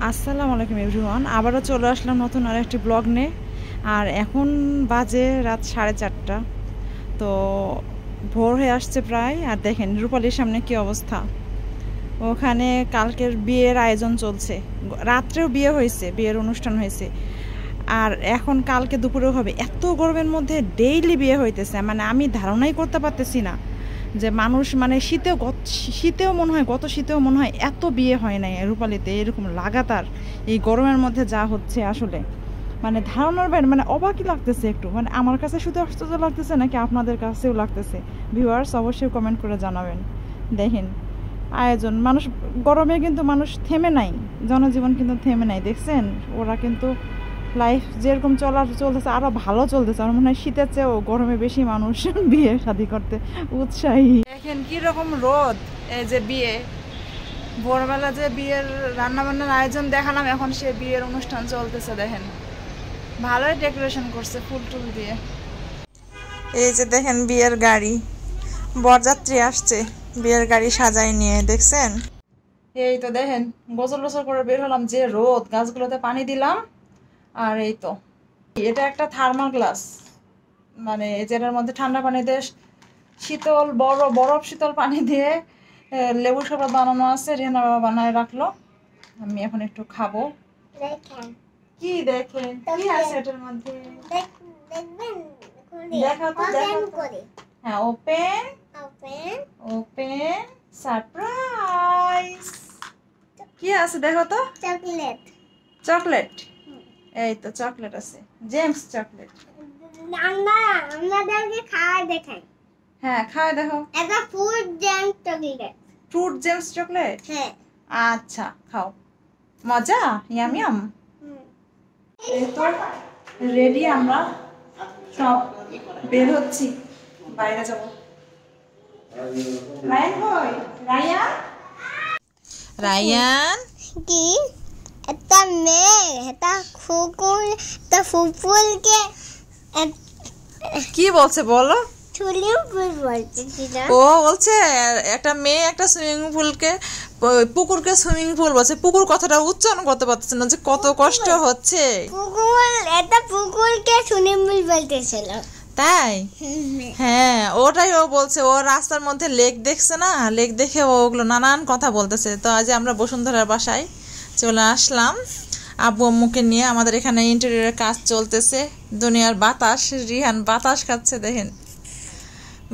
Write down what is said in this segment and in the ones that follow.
আসসালামু আলাইকুম এভরিওয়ান, আবারও চলে আসলাম নতুন আরেকটি ব্লগ নিয়ে। আর এখন বাজে রাত 4:30। তো ভোর হয়ে আসছে প্রায়। আর দেখেন রূপালীর সামনে কি অবস্থা। ওখানে কালকের বিয়ের আয়োজন চলছে, রাত্রেও বিয়ে হয়েছে, বিয়ের অনুষ্ঠান হয়েছে। আর এখন কালকে দুপুরেও হবে। এত গরমের মধ্যে ডেইলি বিয়ে হইতেছে, মানে আমি ধারণাই করতে পারতেছি না যে মানুষ মানে শীতেও মনে হয়, গত শীতেও মনে হয় এত বিয়ে হয় নাই রূপালীতে এরকম লাগাতার। এই গরমের মধ্যে যা হচ্ছে আসলে মানে ধারণার বাইরে, মানে অবাকই লাগতেছে একটু। মানে আমার কাছে শুধু আশ্চর্য লাগতেছে নাকি আপনাদের কাছেও লাগতেছে? ভিউয়ার্স অবশ্যই কমেন্ট করে জানাবেন। দেখেন আয়োজন, মানুষ গরমে কিন্তু মানুষ থেমে নাই, জনজীবন কিন্তু থেমে নাই। দেখছেন ওরা কিন্তু লাইফ যেরকম চলতেছে আরো ভালো চলতেছে। আমার মনে হয় শীতের চেয়েও গরমে বেশি মানুষ বিয়ে শাদী করতে উৎসাহী। দেখেন কি রকম রোদ। এই যে বিয়ে, ভোরবেলা যে বিয়ের রান্নাবান্নার আয়োজন দেখালাম, এখন সে বিয়ের অনুষ্ঠান চলতেছে। দেখেন ভালোই ডেকোরেশন করছে ফুল টুল দিয়ে। এই যে দেখেন বিয়ের গাড়ি, বরযাত্রী আসছে বিয়ের গাড়ি সাজাই নিয়ে, দেখছেন? এই তো দেখেন গোসল টোসল করে বের হলাম, যে রোদ, গাছগুলোতে পানি দিলাম। আর এই তো এটা একটা থার্মাল গ্লাস, মানে যেটার মধ্যে ঠান্ডা পানি দিয়ে শীতল বরফ শীতল পানি দিয়ে লেবু শরবত বানানো আছে। রিহানা বাবা বানায় রাখলো, আমি এখন একটু খাবো। কি দেখেন কি আছে এটার মধ্যে? হ্যাঁ, ওপেন ওপেন সারপ্রাইজ। কি আছে দেখো তো? চকলেট। এই তো চকলেট আছে, জেমস চকলেট। হ্যাঁ খায় দেখো। এটা ফ্রুট জেমস চকলেট। হ্যাঁ আচ্ছা খাও, মজা, ইয়াম ইয়াম। এই তো রেডি, আমরা সব বের হচ্ছি, বাইরে যাব। রায়ান কই? রায়ান কি একটা মেয়ে, একটা কুকুর, একটা ফুলকে কি বলছে বলো? সুইমিং পুল বলছে। ও বলছে একটা মেয়ে একটা সুইমিং পুলকে, পুকুরকে সুইমিং পুল বলছে। পুকুর কথাটা উচ্চারণ করতে পারতেছে না, যে কত কষ্ট হচ্ছে। একটা পুকুরকে সুইমিং পুল বলতেছিল, তাই? হ্যাঁ ওটাই ও বলছে। ও রাস্তার মধ্যে লেক দেখছে না, লেক দেখে ওগুলো নানান কথা বলতেছে। তো আজ আমরা বসুন্ধরার বাসায় চলে আসলাম আব্বু আম্মুকে নিয়ে। আমাদের এখানে ইন্টেরিয়রের কাজ চলতেছে। দুনিয়ার বাতাস, রিহান বাতাস খাচ্ছে, দেখেন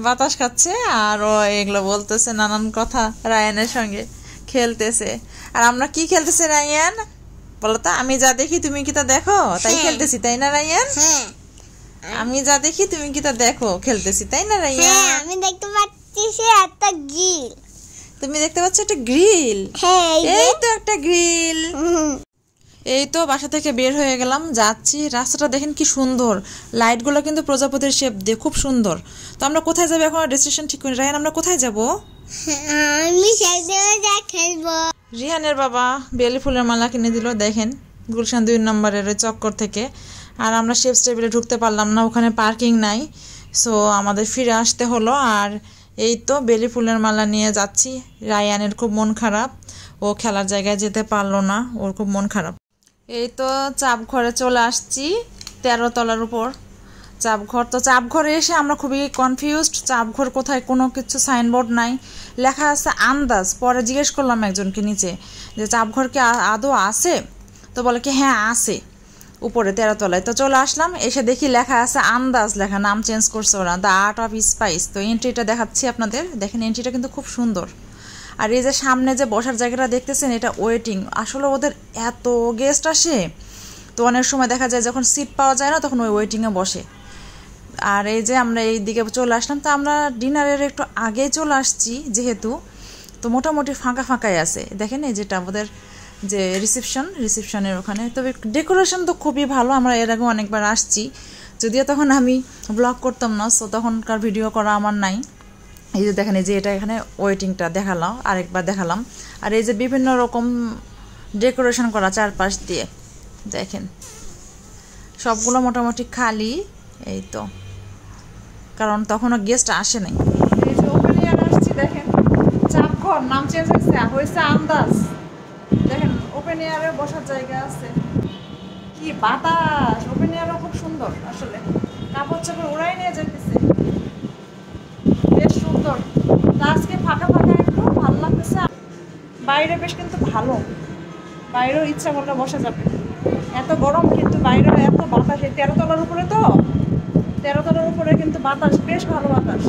বাতাস খাচ্ছে। আর ও এগুলো বলতেছে নানান কথা, রায়ানের সঙ্গে খেলতেছে। আর আমরা কি খেলতেছি রায়ান বলো তো? আমি যা দেখি তুমি কি তা দেখো, তাই খেলতেছি, তাই না রায়ান? আমি যা দেখি তুমি কি তা দেখো, খেলতেছি, তাই না রায়ান? আমি দেখতে পাচ্ছি একটা গ্রিল। তুমি দেখতে পাচ্ছ একটা গ্রিল? এই তো একটা গ্রিল। এই তো বাসা থেকে বের হয়ে গেলাম, যাচ্ছি। রাস্তাটা দেখেন কি সুন্দর, লাইটগুলো কিন্তু প্রজাপতির শেপ দিয়ে খুব সুন্দর। তো আমরা কোথায় যাবো এখন ডেস্টিনেশন ঠিক করি। রায়ান আমরা কোথায় যাব? আমি খেলবো। রিহানের বাবা বেলি ফুলের মালা কিনে দিল, দেখেন গুলশান 2 নম্বরের চক্কর থেকে। আর আমরা শেপস টেবিলে ঢুকতে পারলাম না, ওখানে পার্কিং নাই, সো আমাদের ফিরে আসতে হলো। আর এই তো বেলি ফুলের মালা নিয়ে যাচ্ছি। রায়ানের খুব মন খারাপ, ও খেলার জায়গায় যেতে পারলো না, ওর খুব মন খারাপ। এই তো চাপ ঘরে চলে আসছি, 13 তলার উপর চাপঘর। তো চাপঘরে এসে আমরা খুবই কনফিউজড, চাপঘর কোথায়, কোনো কিছু সাইনবোর্ড নাই, লেখা আছে আন্দাজ। পরে জিজ্ঞেস করলাম একজনকে নিচে যে চাপঘর কি আদৌ আছে? তো বলে কি হ্যাঁ আছে, উপরে 13 তলায়। তো চলে আসলাম, এসে দেখি লেখা আছে আন্দাজ লেখা, নাম চেঞ্জ করছে ওরা, দ্য আর্ট অফ স্পাইস। তো এন্ট্রিটা দেখাচ্ছি আপনাদের, দেখেন এন্ট্রিটা কিন্তু খুব সুন্দর। আর এই যে সামনে যে বসার জায়গাটা দেখতেছেন, এটা ওয়েটিং। আসলে ওদের এত গেস্ট আসে, তো অনেক সময় দেখা যায় যখন সিট পাওয়া যায় না, তখন ওই ওয়েটিংয়ে বসে। আর এই যে আমরা এই দিকে চলে আসলাম, তো আমরা ডিনারের একটু আগেই চলে আসছি যেহেতু, তো মোটামুটি ফাঁকা ফাঁকাই আছে। দেখেন এই যেটা আমাদের যে রিসেপশনের ওখানে, তবে ডেকোরেশন তো খুবই ভালো। আমরা এর আগে অনেকবার আসছি, যদিও তখন আমি ব্লগ করতাম না, সো তখনকার ভিডিও করা আমার নাই। এই যে দেখেন এই যে এটা এখানে ওয়েটিংটা দেখালাম, আরেকবার দেখালাম। আর এই যে বিভিন্ন রকম ডেকোরেশন করা চারপাশ দিয়ে, দেখেন সবগুলো মোটামুটি খালি। এই তো কারণ তখনও গেস্ট আসে নাই। এই যে ওপেন এয়ার আসছি, দেখেন চাপঘর নাম চেঞ্জ হয়েছে আন্দাজ। দেখেন ওপেন ওপেন এয়ারে বসার জায়গা আছে, কি বাতাস! ওপেন এয়ারও খুব সুন্দর আসলে, কাপড় চাপড় ওরাই নিয়ে যেতেছে, বেশ সুন্দর। আজকে ফাঁকা ফাঁকা একটু ভালো লাগতেছে। বাইরে বেশ কিন্তু ভালো, বাইরেও ইচ্ছা করলে বসা যাবে, এত গরম কিন্তু বাইরেও এত বাতাস। এই 13 তলার উপরে তো, 13 তলার উপরে কিন্তু বাতাস বেশ ভালো, বাতাস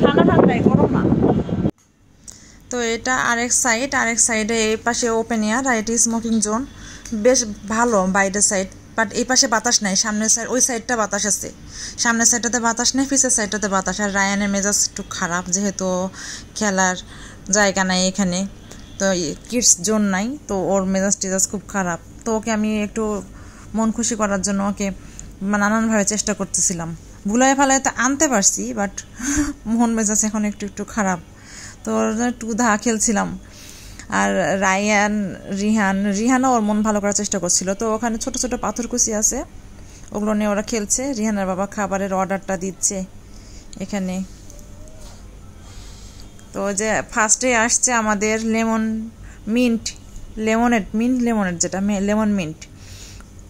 ঠান্ডা ঠান্ডাই, গরম না। তো এটা আরেক সাইডে এই পাশে ওপেন এয়ার আর এটি স্মোকিং জোন, বেশ ভালো বাইরের সাইড। বাট এই পাশে বাতাস নাই, সামনের সাইড ওই সাইডটা বাতাস আছে, সামনের সাইডটাতে বাতাস নেই, পিছের সাইডটাতে বাতাস। আর রায়ানের মেজাজ একটু খারাপ, যেহেতু খেলার জায়গা নাই এখানে, তো কিডস জোন নাই, তো ওর মেজাজ খুব খারাপ। তো ওকে আমি একটু মন খুশি করার জন্য ওকে নানানভাবে চেষ্টা করতেছিলাম, ভুলায় ফালায় তো আনতে পারছি, বাট মন মেজাজ এখন একটু খারাপ। তো একটু ধা খেলছিলাম। আর রিহানও ওর মন ভালো করার চেষ্টা করছিল। তো ওখানে ছোট ছোট পাথরকুচি আছে, ওগুলো নিয়ে ওরা খেলছে। রিহানের বাবা খাবারের অর্ডারটা দিচ্ছে এখানে। তো যে ফার্স্টে আসছে আমাদের লেমনেড, যেটা লেমন মিন্ট,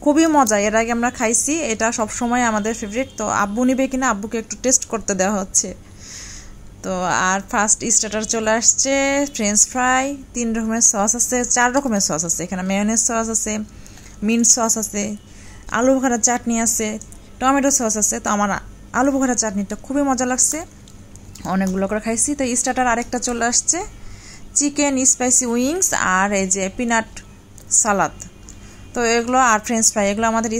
খুবই মজা। এর আগে আমরা খাইছি, এটা সবসময় আমাদের ফেভারিট। তো আব্বু নিবে কিনা, আব্বুকে একটু টেস্ট করতে দেওয়া হচ্ছে। তো আর ফার্স্ট স্টার্টার চলে আসছে, ফ্রেঞ্চ ফ্রাই, 3 রকমের সস আছে, 4 রকমের সস আছে এখানে। মেয়োনেজ সস আছে, মিন্ট সস আছে, আলু বোখারা চাটনি আছে, টমেটো সস আছে। তো আমার আলু বোখারা চাটনিটা খুবই মজা লাগছে, অনেকগুলো করে খাইছি। তো স্টার্টার আরেকটা চলে আসছে, চিকেন স্পাইসি উইংস আর এই যে পিনাট সালাদ। তো এগুলো আর ফ্রেঞ্চ ফ্রাই, এগুলো আমাদের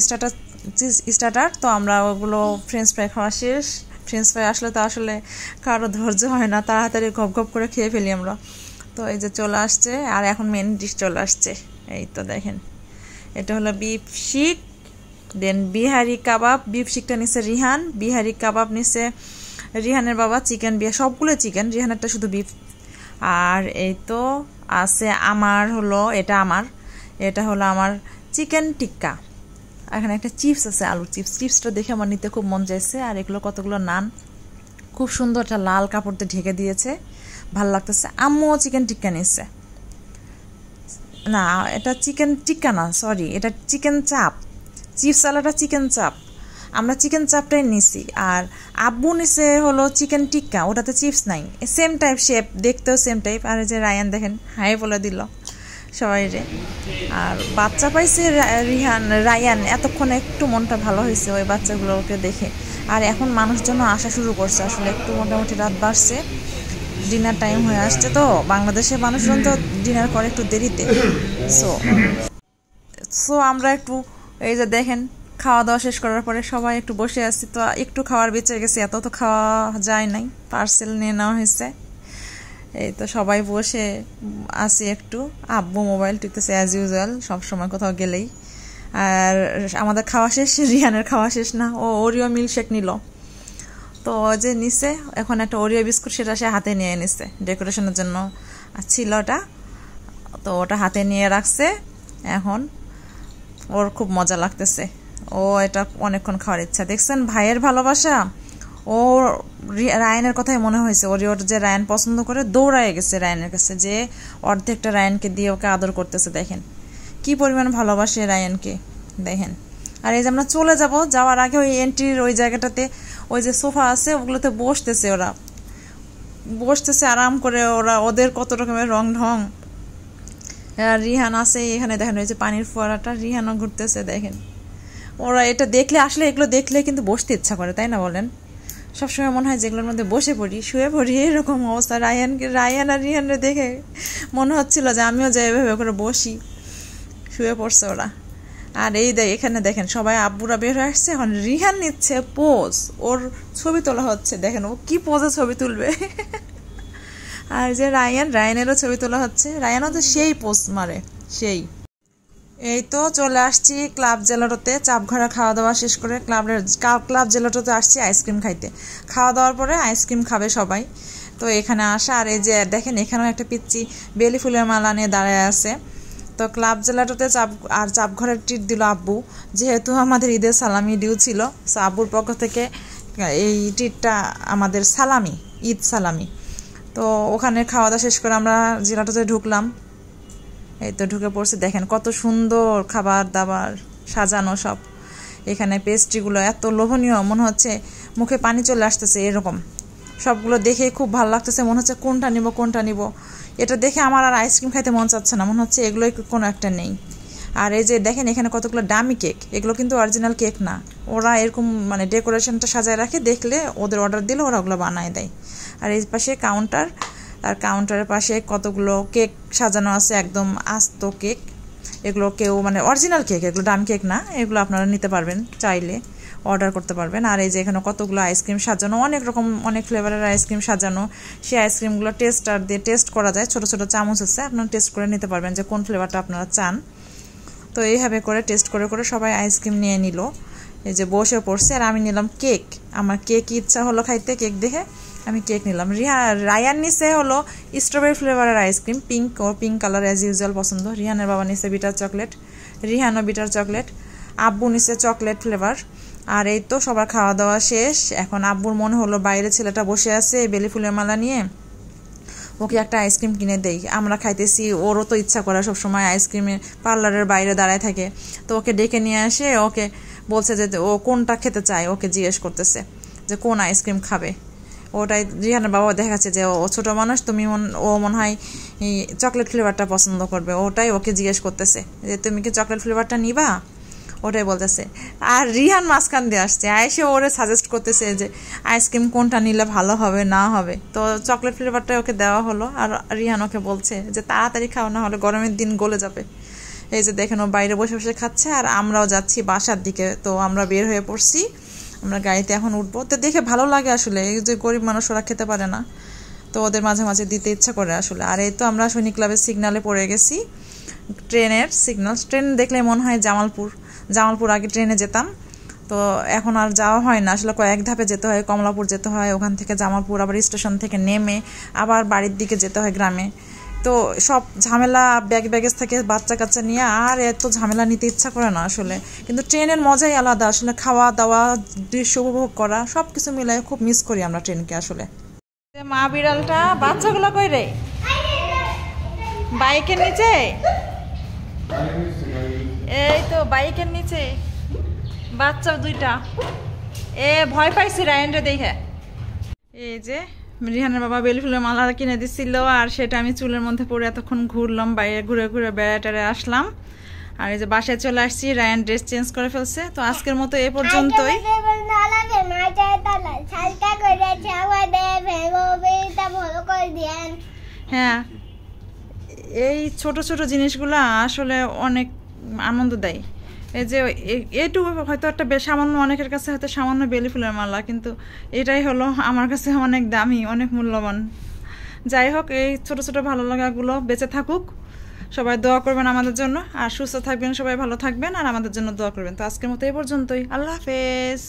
স্টার্টার। তো আমরা ওগুলো ফ্রেঞ্চ ফ্রাই খাওয়া শেষ। ফ্রেঞ্চ ফ্রাই আসলে তো আসলে কারো ধৈর্য হয় না, তাড়াতাড়ি গপ করে খেয়ে ফেলি আমরা। তো এই যে চলে আসছে, আর এখন মেন ডিশ চলে আসছে। এই তো দেখেন, এটা হলো বিফ শিক, দেন বিহারি কাবাব। বিফ শিকটা নিচ্ছে রিহান, বিহারি কাবাব নিচ্ছে রিহানের বাবা। চিকেন সবগুলো চিকেন, রিহানেরটা শুধু বিফ। আর এই তো আছে এটা হলো আমার চিকেন টিক্কা। এখানে একটা চিপস আছে, আলুর চিপসটা দেখে আমার নিতে খুব মন চাইছে। আর এগুলো কতগুলো নান, খুব সুন্দর একটা লাল কাপড় দিয়ে ঢেকে দিয়েছে, ভালো লাগতেছে। আম্মুও চিকেন টিক্কা নিচ্ছে, না এটা চিকেন টিক্কা না, সরি, এটা চিকেন চাপ। চিপস আলাটা চিকেন চাপ, আমরা চিকেন চাপটাই নিছি। আর আব্বু নিছে হলো চিকেন টিক্কা, ওটাতে চিপস নাই, সেম টাইপ শেপ, দেখতেও সেম টাইপ। আর যে রায়ান দেখেন হাই বলে দিল সবাই রে। আর বাচ্চা পাইছে রায়ান, এতক্ষণ একটু মনটা ভালো হয়েছে ওই বাচ্চাগুলোকে দেখে। আর এখন মানুষজন আসা শুরু করছে, আসলে একটু মোটামুটি রাত বাড়ছে, ডিনার টাইম হয়ে আসছে। তো বাংলাদেশের মানুষজন তো ডিনার করে একটু দেরিতে। সো আমরা একটু এই যে দেখেন খাওয়া দাওয়া শেষ করার পরে সবাই একটু বসে আছি। তো একটু খাওয়ার বেঁচে গেছে, এত তো খাওয়া যায় নাই, পার্সেল নিয়ে নেওয়া হয়েছে। এই তো সবাই বসে আছি একটু, আব্বু মোবাইল টিপতেছে অ্যাজ ইউজুয়াল সবসময় কোথাও গেলেই। আর আমাদের খাওয়া শেষ, রিহানের খাওয়া শেষ না, ও ওরিও মিল্কশেক নিল। তো যে নিছে এখন একটা ওরিও বিস্কুট, সেটা সে হাতে নিয়ে নিছে, ডেকোরেশনের জন্য ছিল ওটা। তো ওটা হাতে নিয়ে রাখছে, এখন ওর খুব মজা লাগতেছে, ও এটা অনেকক্ষণ খাওয়ার ইচ্ছা। দেখছেন ভাইয়ের ভালোবাসা, ও রায়ানের কথাই মনে হয়েছে, ওর যে রায়ান পছন্দ করে দৌড়ায় গেছে রায়ানের কাছে, যে অর্ধেকটা রায়ানকে দিয়ে ওকে আদর করতেছে। দেখেন কি পরিমাণ ভালোবাসে রায়ানকে, দেখেন। আর এই যে আমরা চলে যাওয়ার আগে ওই এন্ট্রির ওই জায়গাটাতে ওই যে সোফা আছে, ওগুলোতে বসতেছে আরাম করে ওরা, ওদের কত রকমের রং ঢং। আর রিহান আছে এখানে, দেখেন ওই যে পানির ফোয়ারাটা, রিহানও ঘুরতেছে। দেখেন ওরা এটা দেখলে, আসলে এগুলো দেখলে কিন্তু বসতে ইচ্ছা করে, তাই না বলেন? সবসময় মনে হয় যেগুলোর মধ্যে বসে পড়ি, শুয়ে পড়ি, এরকম অবস্থা। রায়ান আর রিহানরে দেখে মনে হচ্ছিল যে আমিও যাই এভাবে করে বসি, শুয়ে পড়ছে ওরা। আর এই এখানে দেখেন সবাই আব্বুরা বের হয়ে আসছে, এখন রিহান নিচ্ছে পোজ, ওর ছবি তোলা হচ্ছে। দেখেন ও কি পোজে ছবি তুলবে। আর যে রায়ানেরও ছবি তোলা হচ্ছে, রায়ানও তো সেই পোজ মারে, সেই। এই তো চলে আসছি ক্লাব জেলাটোতে, চাপঘরা খাওয়া দাওয়া শেষ করে ক্লাব জেলাটোতে আসছি আইসক্রিম খাইতে। খাওয়া দাওয়ার পরে আইসক্রিম খাবে সবাই, তো এখানে আসা। আর এই যে দেখেন এখানেও একটা পিচ্চি বেলি ফুলের মালা নিয়ে দাঁড়ায় আছে। তো ক্লাব জেলাটোতে চাপঘরের ট্রিট দিল আব্বু, যেহেতু আমাদের ঈদের সালামি ডিউ ছিল, সো আব্বুর পক্ষ থেকে এই ট্রিটটা আমাদের সালামি, ঈদ সালামি। তো ওখানে খাওয়া দাওয়া শেষ করে আমরা জেলাটোতে ঢুকলাম। এই তো ঢুকে পড়ছে, দেখেন কত সুন্দর খাবার দাবার সাজানো সব। এখানে পেস্ট্রিগুলো এত লোভনীয়, মনে হচ্ছে মুখে পানি চলে আসতেছে এরকম। সবগুলো দেখে খুব ভালো লাগতেছে, মনে হচ্ছে কোনটা নিব। এটা দেখে আমার আর আইসক্রিম খাইতে মন চাচ্ছে না, মনে হচ্ছে এগুলোই কোনো একটা নেই। আর এই যে দেখেন এখানে কতগুলো দামি কেক, এগুলো কিন্তু অরিজিনাল কেক না, ওরা এরকম মানে ডেকোরেশনটা সাজায় রাখে, দেখলে ওদের অর্ডার দিলে ওরা ওগুলো বানায় দেয়। আর এই পাশে কাউন্টার, আর কাউন্টারের পাশে কতগুলো কেক সাজানো আছে, একদম আস্ত কেক। এগুলো কেউ মানে অরিজিনাল কেক, এগুলো দামি কেক না, এগুলো আপনারা নিতে পারবেন, চাইলে অর্ডার করতে পারবেন। আর এই যে এখানে কতগুলো আইসক্রিম সাজানো, অনেক রকম অনেক ফ্লেভারের আইসক্রিম সাজানো। সেই আইসক্রিমগুলো টেস্টার দিয়ে টেস্ট করা যায়, ছোট ছোট চামচ আছে, আপনারা টেস্ট করে নিতে পারবেন যে কোন ফ্লেভারটা আপনারা চান। তো এইভাবে করে টেস্ট করে করে সবাই আইসক্রিম নিয়ে নিল, এই যে বসে পড়ছে। আর আমি নিলাম কেক, আমার কেক ইচ্ছা হলো খাইতে, কেক দেখে আমি কেক নিলাম। রায়ান নিচে হলো স্ট্রবেরি ফ্লেভারের ice cream, pink colour as usual পছন্দ। রিহানের বাবা নিচে বিটার চকলেট, রিহানও বিটার চকলেট, আব্বু নিচে চকলেট ফ্লেভার। আর এই তো সবার খাওয়া দাওয়া শেষ। এখন আব্বুর মনে হলো বাইরে ছেলেটা বসে আছে বেলি ফুলের মালা নিয়ে, ওকে একটা আইসক্রিম কিনে দেই। আমরা খাইতেছি, ওরও তো ইচ্ছা করে সবসময় আইসক্রিমের পার্লারের বাইরে দাঁড়ায় থাকে। তো ওকে ডেকে নিয়ে আসে, ওকে বলছে যে ও কোনটা খেতে চায়, ওকে জিজ্ঞেস করতেছে যে কোন আইসক্রিম খাবে। ওটাই রিহানের বাবা দেখাচ্ছে যে ও ছোটো মানুষ, ও মনে হয় চকলেট ফ্লেভারটা পছন্দ করবে, ওটাই ওকে জিজ্ঞেস করতেছে যে তুমি কি চকলেট ফ্লেভারটা নিবা, ওটাই বলতেছে। আর রিহান মাঝখান দিয়ে আসছে, আইসে ওরে সাজেস্ট করতেছে যে আইসক্রিম কোনটা নিলে ভালো হবে না হবে। তো চকলেট ফ্লেভারটা ওকে দেওয়া হলো, আর রিহান ওকে বলছে যে তাড়াতাড়ি খাও, না হলে গরমের দিন গলে যাবে। এই যে দেখেন ও বাইরে বসে বসে খাচ্ছে, আর আমরাও যাচ্ছি বাসার দিকে। তো আমরা বের হয়ে পড়ছি, আমরা গাড়িতে এখন উঠবো। তো দেখে ভালো লাগে আসলে, এই যে গরিব মানুষ ওরা খেতে পারে না, তো ওদের মাঝে মাঝে দিতে ইচ্ছা করে আসলে। আর এই তো আমরা সৈনিক ক্লাবের সিগনালে পড়ে গেছি, ট্রেনের সিগন্যাল। ট্রেন দেখলে মনে হয় জামালপুর আগে ট্রেনে যেতাম, তো এখন আর যাওয়া হয় না আসলে, কয়েক ধাপে যেতে হয়, কমলাপুর যেতে হয়, ওখান থেকে জামালপুর, আবার স্টেশন থেকে নেমে আবার বাড়ির দিকে যেতে হয় গ্রামে। তো সব ঝামেলা, ব্যাগেজ থেকে বাচ্চা কাচ্চা নিয়ে আর এত ঝামেলা নিতে ইচ্ছা করে না আসলে। কিন্তু ট্রেনের মজাই আলাদা আসলে, খাওয়া দাওয়া, দৃশ্য উপভোগ করা, সব কিছু মিলাই খুব মিস করি আমরা ট্রেনকে আসলে। মা বিড়ালটা বাচ্চাগুলো কই রে, বাইকের নিচে, এই তো বাইকের নিচে বাচ্চা দুইটা, ভয় পাইছি রায়নরে দেখে। এই যে রিহানের বাবা বেলি ফুলের মালা কিনে দিচ্ছিল, আর সেটা আমি চুলের মধ্যে পরে এতক্ষণ ঘুরলাম, বাইরে ঘুরে ঘুরে বেড়াটারে আসলাম। আর এই যে বাসায় চলে আসছি, রায়ান ড্রেস চেঞ্জ করে ফেলছে। তো আজকের মতো এ পর্যন্তই। হ্যাঁ, এই ছোট ছোট জিনিসগুলো আসলে অনেক আনন্দ দেয়। এই যে এইটুকু হয়তো একটা সামান্য, অনেকের কাছে হয়তো সামান্য বেলি ফুলের মালা, কিন্তু এটাই হলো আমার কাছে অনেক দামি, অনেক মূল্যবান। যাই হোক, এই ছোট ছোট ভালো লাগাগুলো বেঁচে থাকুক, সবাই দোয়া করবেন আমাদের জন্য, আর সুস্থ থাকবেন, সবাই ভালো থাকবেন, আর আমাদের জন্য দোয়া করবেন। তো আজকের মতো এই পর্যন্তই, আল্লাহ হাফেজ।